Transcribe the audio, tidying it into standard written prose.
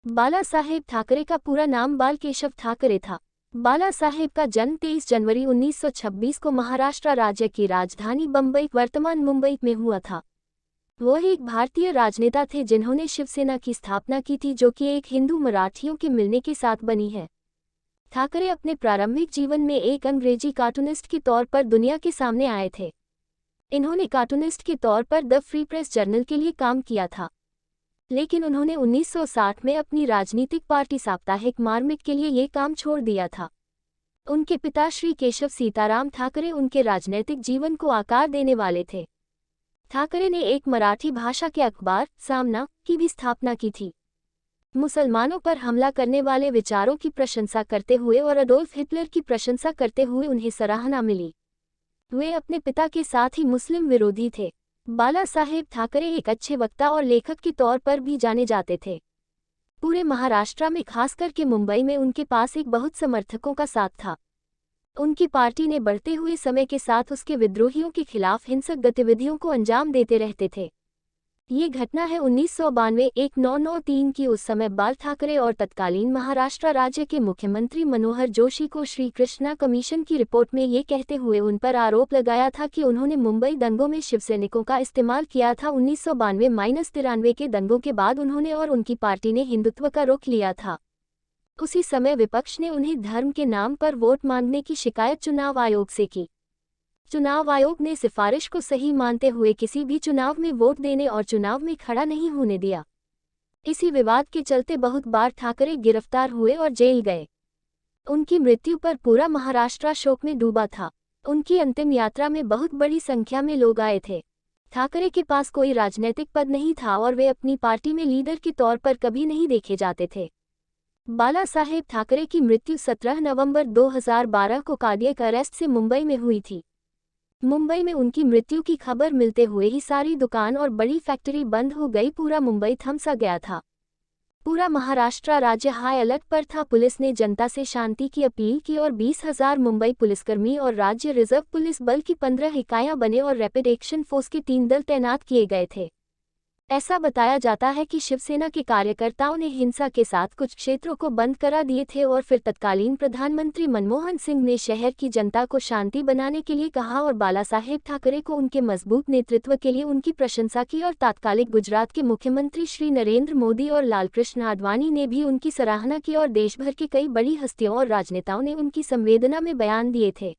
बाला साहेब ठाकरे का पूरा नाम बाल केशव ठाकरे था। बाला साहेब का जन्म 23 जनवरी 1926 को महाराष्ट्र राज्य की राजधानी बम्बई वर्तमान मुंबई में हुआ था। वो एक भारतीय राजनेता थे जिन्होंने शिवसेना की स्थापना की थी, जो कि एक हिंदू मराठियों के मिलने के साथ बनी है। ठाकरे अपने प्रारंभिक जीवन में एक अंग्रेजी कार्टूनिस्ट के तौर पर दुनिया के सामने आए थे। इन्होंने कार्टूनिस्ट के तौर पर द फ्री प्रेस जर्नल के लिए काम किया था, लेकिन उन्होंने 1960 में अपनी राजनीतिक पार्टी साप्ताहिक मार्मिक के लिए ये काम छोड़ दिया था। उनके पिता श्री केशव सीताराम ठाकरे उनके राजनैतिक जीवन को आकार देने वाले थे। ठाकरे ने एक मराठी भाषा के अखबार सामना की भी स्थापना की थी। मुसलमानों पर हमला करने वाले विचारों की प्रशंसा करते हुए और अडोल्फ हिटलर की प्रशंसा करते हुए उन्हें सराहना मिली। वे अपने पिता के साथ ही मुस्लिम विरोधी थे। बाला साहेब ठाकरे एक अच्छे वक्ता और लेखक के तौर पर भी जाने जाते थे। पूरे महाराष्ट्र में खासकर के मुंबई में उनके पास एक बहुत समर्थकों का साथ था। उनकी पार्टी ने बढ़ते हुए समय के साथ उसके विद्रोहियों के खिलाफ हिंसक गतिविधियों को अंजाम देते रहते थे। ये घटना है 1992-1993 की। उस समय बाल ठाकरे और तत्कालीन महाराष्ट्र राज्य के मुख्यमंत्री मनोहर जोशी को श्री कृष्णा कमीशन की रिपोर्ट में ये कहते हुए उन पर आरोप लगाया था कि उन्होंने मुंबई दंगों में शिवसैनिकों का इस्तेमाल किया था। 1992-93 के दंगों के बाद उन्होंने और उनकी पार्टी ने हिंदुत्व का रुख लिया था। उसी समय विपक्ष ने उन्हें धर्म के नाम पर वोट मांगने की शिकायत चुनाव आयोग से की। चुनाव आयोग ने सिफारिश को सही मानते हुए किसी भी चुनाव में वोट देने और चुनाव में खड़ा नहीं होने दिया। इसी विवाद के चलते बहुत बार ठाकरे गिरफ्तार हुए और जेल गए। उनकी मृत्यु पर पूरा महाराष्ट्र शोक में डूबा था। उनकी अंतिम यात्रा में बहुत बड़ी संख्या में लोग आए थे। ठाकरे के पास कोई राजनीतिक पद नहीं था और वे अपनी पार्टी में लीडर के तौर पर कभी नहीं देखे जाते थे। बाला साहेब ठाकरे की मृत्यु 17 नवंबर 2012 को कार्डियक अरेस्ट से मुंबई में हुई थी। मुंबई में उनकी मृत्यु की खबर मिलते हुए ही सारी दुकान और बड़ी फैक्ट्री बंद हो गई। पूरा मुंबई थम सा गया था। पूरा महाराष्ट्र राज्य हाई अलर्ट पर था। पुलिस ने जनता से शांति की अपील की और 20,000 मुंबई पुलिसकर्मी और राज्य रिजर्व पुलिस बल की 15 इकाइयां बने और रैपिड एक्शन फोर्स के 3 दल तैनात किए गए थे। ऐसा बताया जाता है कि शिवसेना के कार्यकर्ताओं ने हिंसा के साथ कुछ क्षेत्रों को बंद करा दिए थे और फिर तत्कालीन प्रधानमंत्री मनमोहन सिंह ने शहर की जनता को शांति बनाने के लिए कहा और बाला साहेब ठाकरे को उनके मजबूत नेतृत्व के लिए उनकी प्रशंसा की। और तात्कालिक गुजरात के मुख्यमंत्री श्री नरेंद्र मोदी और लालकृष्ण आडवाणी ने भी उनकी सराहना की और देश भर के कई बड़ी हस्तियों और राजनेताओं ने उनकी संवेदना में बयान दिए थे।